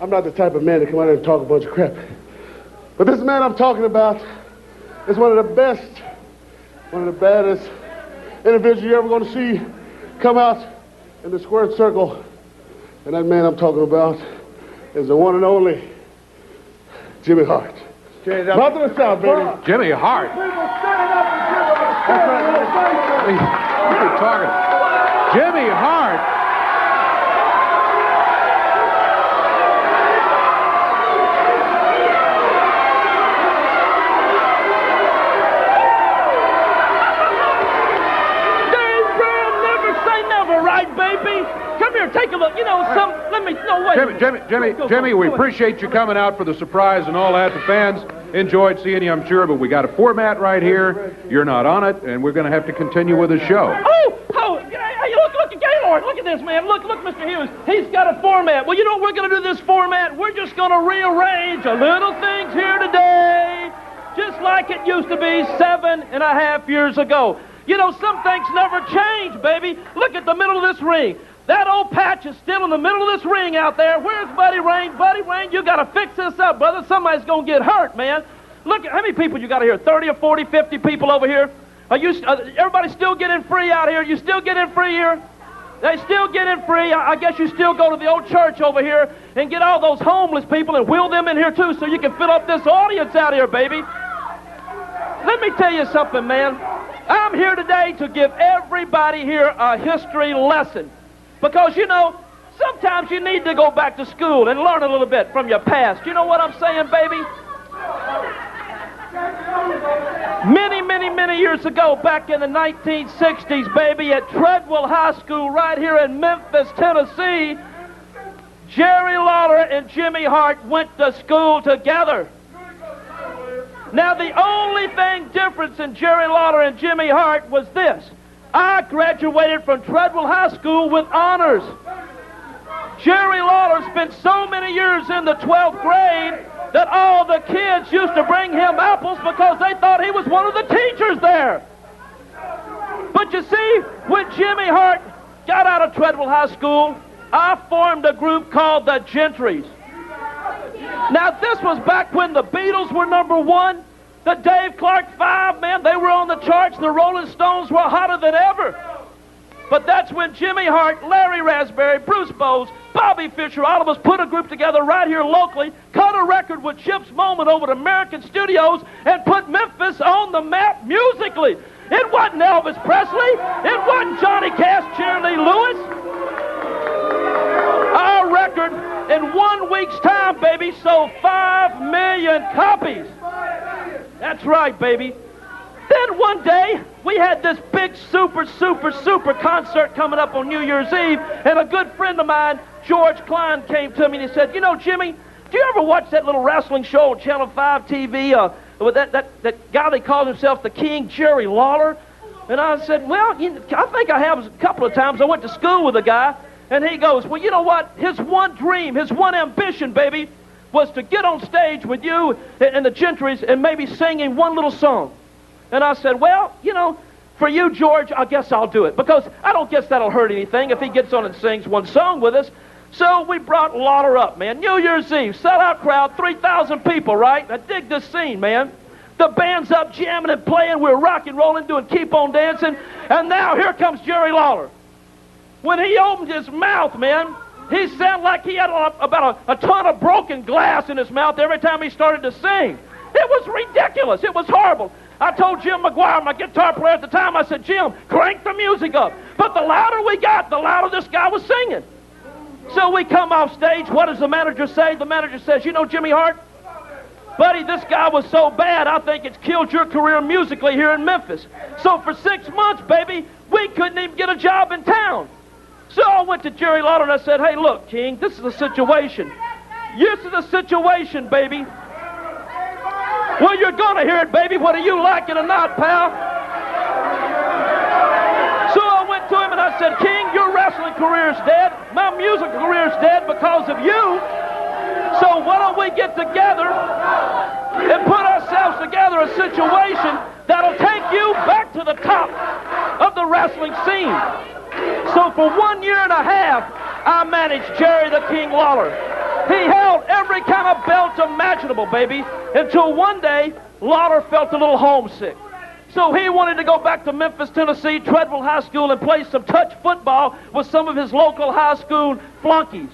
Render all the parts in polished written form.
I'm not the type of man to come out here and talk a bunch of crap. But this man I'm talking about is one of the best, one of the baddest individuals you're ever going to see come out in the squared circle. And that man I'm talking about is the one and only Jimmy Hart. Not to the south, baby. Jimmy Hart. What are you talking? Jimmy Hart. Take a look. You know, let me, no, wait. Jimmy, we appreciate you coming out for the surprise and all that. The fans enjoyed seeing you, I'm sure, but we got a format right here. You're not on it, and we're going to have to continue with the show. Hey, look at Gaylord. Look at this, man. Look, Mr. Hughes. He's got a format. Well, you know what we're going to do this format? We're just going to rearrange a little things here today, just like it used to be 7.5 years ago. You know, some things never change, baby. Look at the middle of this ring. That old patch is still in the middle of this ring out there. Where's Buddy Rain? Buddy Rain, you got to fix this up, brother. Somebody's going to get hurt, man. Look at how many people you got here. 30 or 40, 50 people over here. Everybody still getting free out here? You still getting free here? They still getting free. I guess you still go to the old church over here and get all those homeless people and wheel them in here, too, so you can fill up this audience out here, baby. Let me tell you something, man. I'm here today to give everybody here a history lesson. Because, you know, sometimes you need to go back to school and learn a little bit from your past. You know what I'm saying, baby? Many years ago, back in the 1960s, baby, at Treadwell High School right here in Memphis, Tennessee, Jerry Lawler and Jimmy Hart went to school together. Now, the only thing difference in Jerry Lawler and Jimmy Hart was this. I graduated from Treadwell High School with honors. Jerry Lawler spent so many years in the 12th grade that all the kids used to bring him apples because they thought he was one of the teachers there. But you see, when Jimmy Hart got out of Treadwell High School, I formed a group called the Gentrys. Now, this was back when the Beatles were #1. The Dave Clark 5, man, they were on the charts. The Rolling Stones were hotter than ever. But that's when Jimmy Hart, Larry Raspberry, Bruce Bowes, Bobby Fischer, all of us put a group together right here locally, cut a record with Chip's Moment over at American Studios, and put Memphis on the map musically. It wasn't Elvis Presley. It wasn't Johnny Cash, Jerry Lee Lewis. Our record, in 1 week's time, baby, sold 5 million copies. That's right, baby. Then one day, we had this big super concert coming up on New Year's Eve, and a good friend of mine, George Klein, came to me and he said, you know, Jimmy, do you ever watch that little wrestling show on Channel 5 TV with that guy that calls himself the King, Jerry Lawler? And I said, well, I think I have a couple of times. I went to school with a guy, and he goes, well, you know what? His one dream, his one ambition, baby, was to get on stage with you and the Gentrys and maybe singing one little song. And I said, well, you know, for you, George, I guess I'll do it. Because I don't guess that'll hurt anything if he gets on and sings one song with us. So we brought Lawler up, man. New Year's Eve, sellout crowd, 3,000 people, right? I dig this scene, man. The band's up jamming and playing. We're rock and rolling, doing Keep On Dancing. And now here comes Jerry Lawler. When he opened his mouth, man, he sounded like he had about a ton of broken glass in his mouth every time he started to sing. It was ridiculous. It was horrible. I told Jim McGuire, my guitar player at the time, I said, Jim, crank the music up. But the louder we got, the louder this guy was singing. So we come off stage. What does the manager say? The manager says, you know, Jimmy Hart, buddy, this guy was so bad, I think it's killed your career musically here in Memphis. So for 6 months, baby, we couldn't even get a job in town. So I went to Jerry Lawler and I said, hey, look, King, this is the situation. This is the situation, baby. Well, you're going to hear it, baby, whether you like it or not, pal. So I went to him and I said, King, your wrestling career's dead. My music career's dead because of you. So why don't we get together and put ourselves together a situation that'll take you back to the top of the wrestling scene. So for 1.5 years, I managed Jerry the King Lawler. He He held every kind of belt imaginable, baby, until one day, Lawler felt a little homesick. So he wanted to go back to Memphis, Tennessee, Treadwell High School, and play some touch football with some of his local high school flunkies.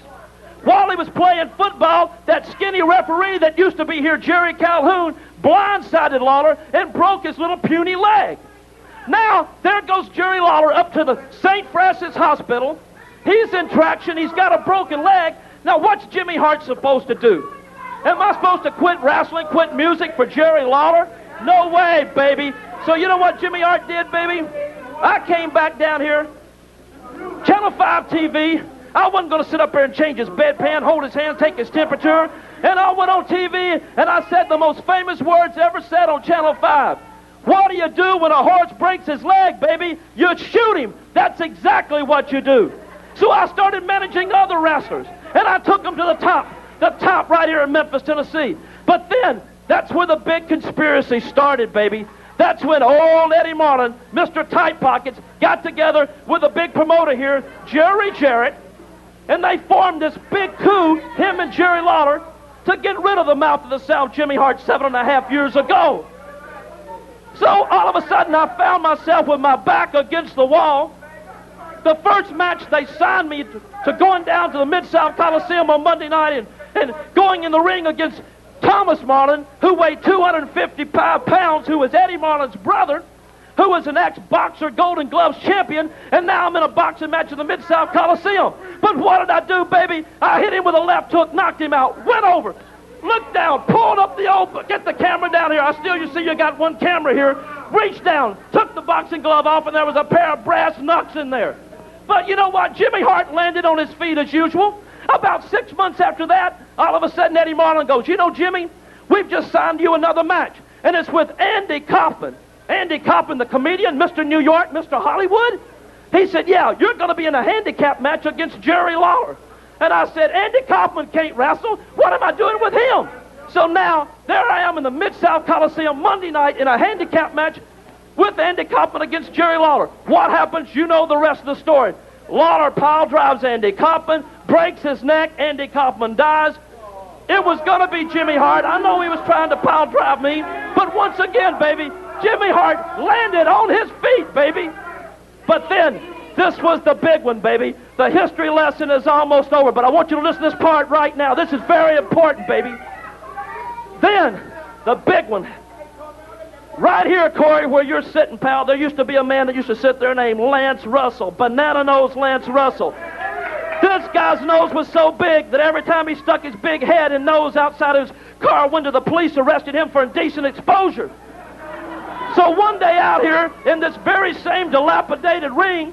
While he was playing football, that skinny referee that used to be here, Jerry Calhoun, blindsided Lawler and broke his little puny leg. Now, there goes Jerry Lawler up to the St. Francis Hospital. He's in traction. He's got a broken leg. Now, what's Jimmy Hart supposed to do? Am I supposed to quit wrestling, quit music for Jerry Lawler? No way, baby. So you know what Jimmy Hart did, baby? I came back down here, Channel 5 TV. I wasn't going to sit up there and change his bedpan, hold his hand, take his temperature. And I went on TV, and I said the most famous words ever said on Channel 5. What do you do when a horse breaks his leg, baby? You shoot him. That's exactly what you do. So I started managing other wrestlers, and I took them to the top right here in Memphis, Tennessee. But then, that's where the big conspiracy started, baby. That's when old Eddie Marlin, Mr. Tight Pockets, got together with a big promoter here, Jerry Jarrett, and they formed this big coup, him and Jerry Lawler, to get rid of the mouth of the South, Jimmy Hart, 7.5 years ago. So all of a sudden I found myself with my back against the wall. The first match they signed me to going down to the Mid-South Coliseum on Monday night and going in the ring against Thomas Marlin, who weighed 255 pounds, who was Eddie Marlin's brother, who was an ex-boxer, Golden Gloves champion, and now I'm in a boxing match in the Mid-South Coliseum. But what did I do, baby? I hit him with a left hook, knocked him out, went over, looked down, pulled up the old, get the camera down here. You see you got one camera here. Reached down, took the boxing glove off, and there was a pair of brass knucks in there. But you know what? Jimmy Hart landed on his feet as usual. About 6 months after that, all of a sudden Eddie Marlin goes, you know, Jimmy, we've just signed you another match, and it's with Andy Kaufman. Andy Kaufman, the comedian, Mr. New York, Mr. Hollywood. He said, yeah, you're going to be in a handicap match against Jerry Lawler. And I said, Andy Kaufman can't wrestle. What am I doing with him? So now, there I am in the Mid-South Coliseum Monday night in a handicap match with Andy Kaufman against Jerry Lawler. What happens? You know the rest of the story. Lawler pile drives Andy Kaufman, breaks his neck, Andy Kaufman dies. It was going to be Jimmy Hart. I know he was trying to pile drive me, but once again, baby, Jimmy Hart landed on his feet, baby. But then, this was the big one, baby. The history lesson is almost over, but I want you to listen to this part right now. This is very important, baby. Then, the big one. Right here, Corey, where you're sitting, pal, there used to be a man that used to sit there named Lance Russell, Banana Nose Lance Russell. This guy's nose was so big that every time he stuck his big head and nose outside his car window, the police arrested him for indecent exposure. So one day out here, in this very same dilapidated ring,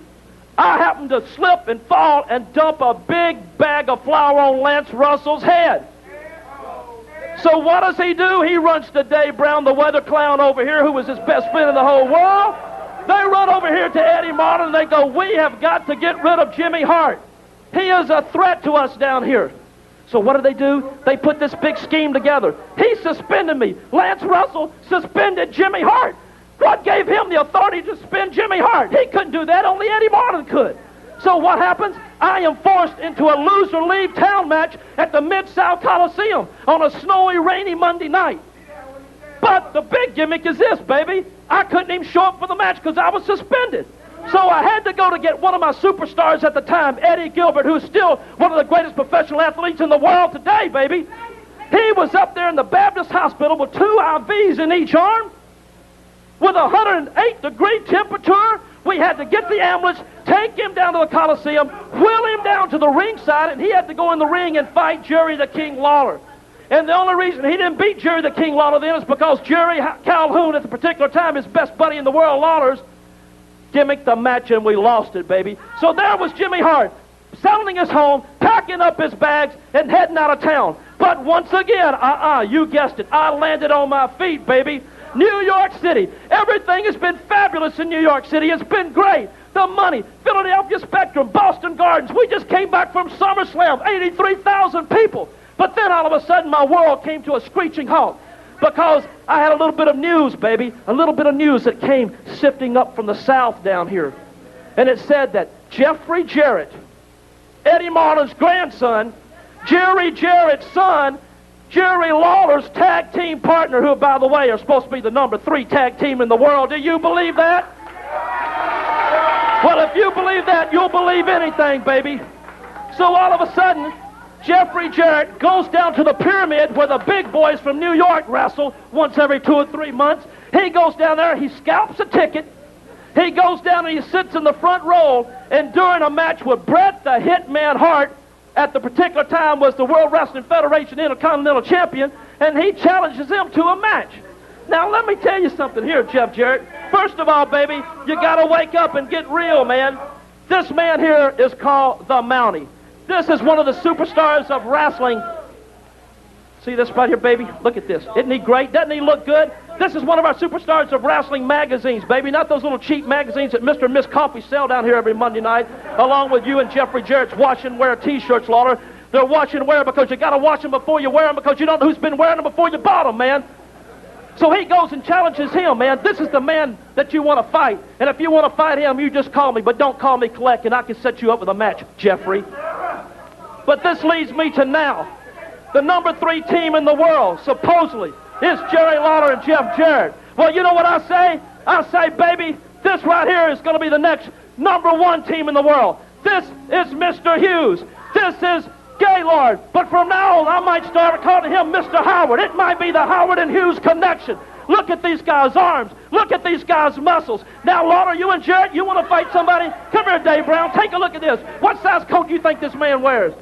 I happened to slip and fall and dump a big bag of flour on Lance Russell's head. So what does he do? He runs to Dave Brown, the weather clown over here, who was his best friend in the whole world. They run over here to Eddie Marlin, and they go, we have got to get rid of Jimmy Hart. He is a threat to us down here. So what do? They put this big scheme together. He suspended me. Lance Russell suspended Jimmy Hart. What gave him the authority to suspend Jimmy Hart? He couldn't do that. Only Eddie Marlin could. So what happens? I am forced into a loser-leave town match at the Mid-South Coliseum on a snowy, rainy Monday night. But the big gimmick is this, baby. I couldn't even show up for the match because I was suspended. So I had to go to get one of my superstars at the time, Eddie Gilbert, who's still one of the greatest professional athletes in the world today, baby. He was up there in the Baptist Hospital with 2 IVs in each arm with a 108-degree temperature. We had to get the ambulance, take him down to the Coliseum, wheel him down to the ringside, and he had to go in the ring and fight Jerry the King Lawler. And the only reason he didn't beat Jerry the King Lawler then is because Jerry Calhoun, at the particular time, his best buddy in the world, Lawler's, gimmicked the match, and we lost it, baby. So there was Jimmy Hart, settling his home, packing up his bags, and heading out of town. But once again, you guessed it, I landed on my feet, baby. New York City. Everything has been fabulous in New York City. It's been great. The money, Philadelphia Spectrum, Boston Gardens. We just came back from SummerSlam, 83,000 people. But then all of a sudden my world came to a screeching halt because I had a little bit of news, baby, a little bit of news that came sifting up from the South down here. And it said that Jeffery Jarrett, Eddie Marlin's grandson, Jerry Jarrett's son, Jerry Lawler's tag team partner, who, by the way, are supposed to be the number 3 tag team in the world. Do you believe that? Well, if you believe that, you'll believe anything, baby. So all of a sudden, Jeffery Jarrett goes down to the pyramid where the big boys from New York wrestle once every 2 or 3 months. He goes down there, he scalps a ticket. He goes down and he sits in the front row, and during a match with Bret the Hitman Hart, at the particular time was the World Wrestling Federation Intercontinental Champion, and he challenges him to a match. Now, let me tell you something here, Jeff Jarrett. First of all, baby, you got to wake up and get real, man. This man here is called the Mountie. This is one of the superstars of wrestling. See this right here, baby? Look at this. Isn't he great? Doesn't he look good? This is one of our superstars of wrestling magazines, baby. Not those little cheap magazines that Mr. and Miss Coffee sell down here every Monday night, along with you and Jeffery Jarrett's wash and wear T-shirts, Lawler. They're wash and wear because you got to wash them before you wear them, because you don't know who's been wearing them before you bought them, man. So he goes and challenges him, man. This is the man that you want to fight. And if you want to fight him, you just call me. But don't call me Collect, and I can set you up with a match, Jeffery. But this leads me to now. The number 3 team in the world, supposedly, is Jerry Lawler and Jeff Jarrett. Well, you know what I say? I say, baby, this right here is going to be the next number 1 team in the world. This is Mr. Hughes. This is Gaylord. But from now on, I might start calling him Mr. Howard. It might be the Howard and Hughes Connection. Look at these guys' arms. Look at these guys' muscles. Now, Lawler, you and Jarrett, you want to fight somebody? Come here, Dave Brown. Take a look at this. What size coat do you think this man wears?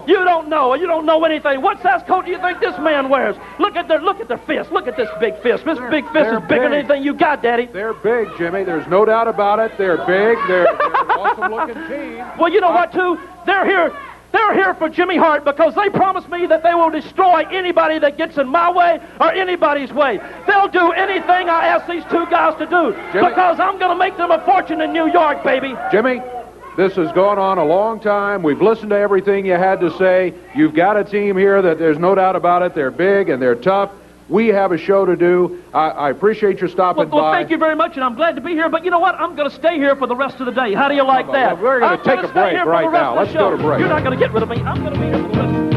You don't know. You don't know anything. What size coat do you think this man wears? Look at their fist. Look at this big fist. This big fist is bigger than anything you got, Daddy. They're big, Jimmy. There's no doubt about it. They're big. They're an awesome-looking team. Well, you know what, too? They're here for Jimmy Hart because they promised me that they will destroy anybody that gets in my way or anybody's way. They'll do anything I ask these 2 guys to do, Jimmy, because I'm going to make them a fortune in New York, baby. Jimmy, this has gone on a long time. We've listened to everything you had to say. You've got a team here that there's no doubt about it. They're big and they're tough. We have a show to do. I appreciate your stopping by. Well, thank you very much, and I'm glad to be here. But you know what? I'm going to stay here for the rest of the day. How do you like that? We're going to take a break right now. Let's go to break. You're not going to get rid of me. I'm going to be here for the rest of the day.